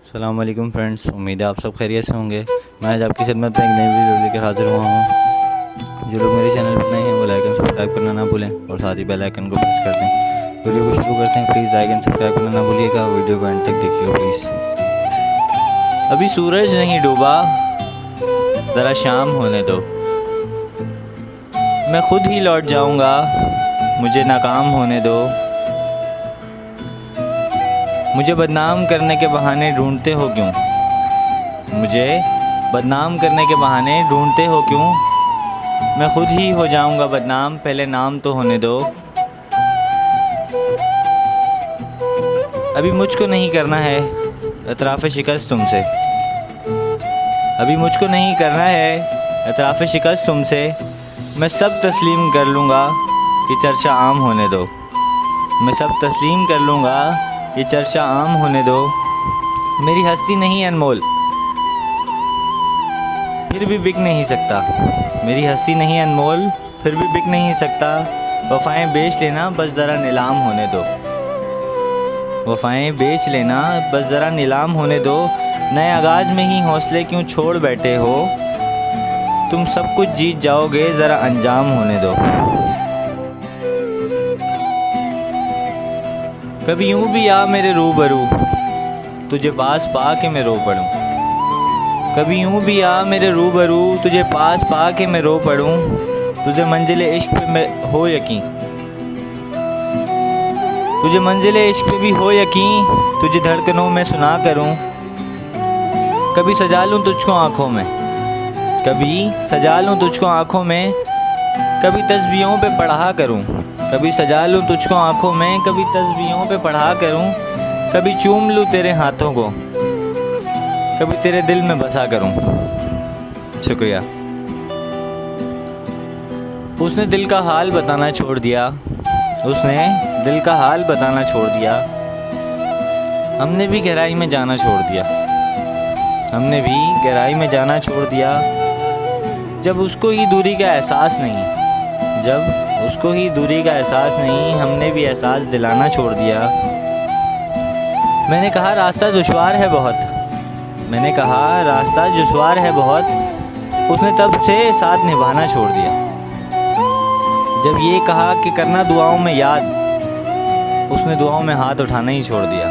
अस्सलाम वालेकुम फ्रेंड्स, उम्मीद है आप सब खैरियत से होंगे। मैं आज आपकी खिदमत में एक नई वीडियो लेकर हाजिर हुआ हूँ। जो लोग मेरे चैनल पर नए हैं वो लाइक एंड सब्सक्राइब करना ना भूलें और साथ ही बेल आइकन को प्रेस कर दें। वीडियो को शुरू करते हैं। प्लीज़ लाइक एंड सब्सक्राइब करना ना भूलिएगा। वीडियो को एंड तक देखिएगा प्लीज़। अभी सूरज नहीं डूबा, ज़रा शाम होने दो। मैं खुद ही लौट जाऊँगा, मुझे नाकाम होने दो। मुझे बदनाम करने के बहाने ढूंढते हो क्यों? मुझे बदनाम करने के बहाने ढूंढते हो क्यों? मैं खुद ही हो जाऊंगा बदनाम, पहले नाम तो होने दो। अभी मुझको नहीं करना है एतराफ़ शिकस्त तुमसे। अभी मुझको नहीं करना है एतराफ़ शिकस्त तुमसे। मैं सब तस्लीम कर लूँगा, ये चर्चा आम होने दो। मैं सब तस्लीम कर लूँगा, ये चर्चा आम होने दो। मेरी हस्ती नहीं अनमोल, फिर भी बिक नहीं सकता। मेरी हस्ती नहीं अनमोल, फिर भी बिक नहीं सकता। वफ़ाएं बेच लेना, बस ज़रा नीलाम होने दो। वफ़ाएं बेच लेना, बस ज़रा नीलाम होने दो। नए आगाज़ में ही हौसले क्यों छोड़ बैठे हो? तुम सब कुछ जीत जाओगे, ज़रा अंजाम होने दो। कभी यूँ भी आ मेरे रूबरू, तुझे पास पा के मैं रो पड़ूँ। कभी यूँ भी आ मेरे रूबरू, तुझे पास पा के मैं रो पड़ूँ। तुझे मंजिले इश्क पे मैं हो यकीन, तुझे मंजिले इश्क पे भी हो यकीन। तुझे धड़कनों में सुना करूँ, कभी सजा लूँ तुझको आँखों में। कभी सजा लूँ तुझको आँखों में, कभी तस्बीहों पे पढ़ा करूँ। कभी सजा लूँ तुझको आँखों में, कभी तस्बीहों पे पढ़ा करूँ। कभी चूम लूँ तेरे हाथों को, कभी तेरे दिल में बसा करूँ। शुक्रिया। उसने दिल का हाल बताना छोड़ दिया, उसने दिल का हाल बताना छोड़ दिया। हमने भी गहराई में जाना छोड़ दिया, हमने भी गहराई में जाना छोड़ दिया। जब उसको ही दूरी का एहसास नहीं, जब उसको ही दूरी का एहसास नहीं, हमने भी एहसास दिलाना छोड़ दिया। मैंने कहा रास्ता दुश्वार है बहुत, मैंने कहा रास्ता दुश्वार है बहुत। उसने तब से साथ निभाना छोड़ दिया। जब ये कहा कि करना दुआओं में याद, उसने दुआओं में हाथ उठाना ही छोड़ दिया।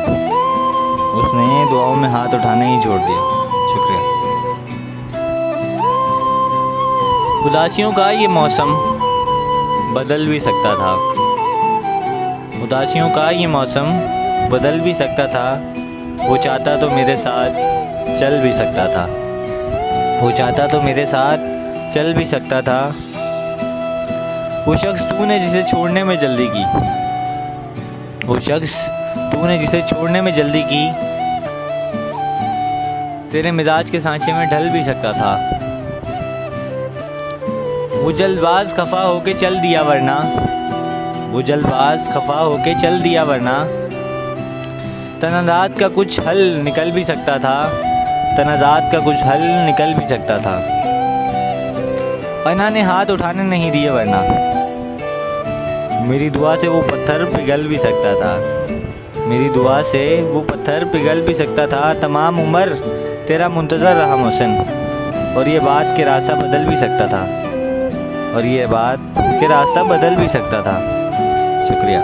उसने दुआओं में हाथ उठाना ही छोड़ दिया। शुक्रिया। उदासियों का ये मौसम बदल भी सकता था, उदासियों का ये मौसम बदल भी सकता था। वो चाहता तो मेरे साथ चल भी सकता था, वो चाहता तो मेरे साथ चल भी सकता था। वो शख्स तूने जिसे छोड़ने में जल्दी की, वो शख्स तूने जिसे छोड़ने में जल्दी की, तेरे मिजाज के सांचे में ढल भी सकता था। वो जल्दबाज खफा होके चल दिया वरना, वो जल्दबाज खफा होके चल दिया वरना। तनाज़ात का कुछ हल निकल भी सकता था, तनाज़ात का कुछ हल निकल भी सकता था। पन्ना ने हाथ उठाने नहीं दिए वरना, मेरी दुआ से वो पत्थर पिघल भी सकता था। मेरी दुआ से वो पत्थर पिघल भी सकता था। तमाम उम्र तेरा मुंतज़र रहा मोहसिन, और ये बात कि रास्ता बदल भी सकता था, और ये बात कि रास्ता बदल भी सकता था। शुक्रिया।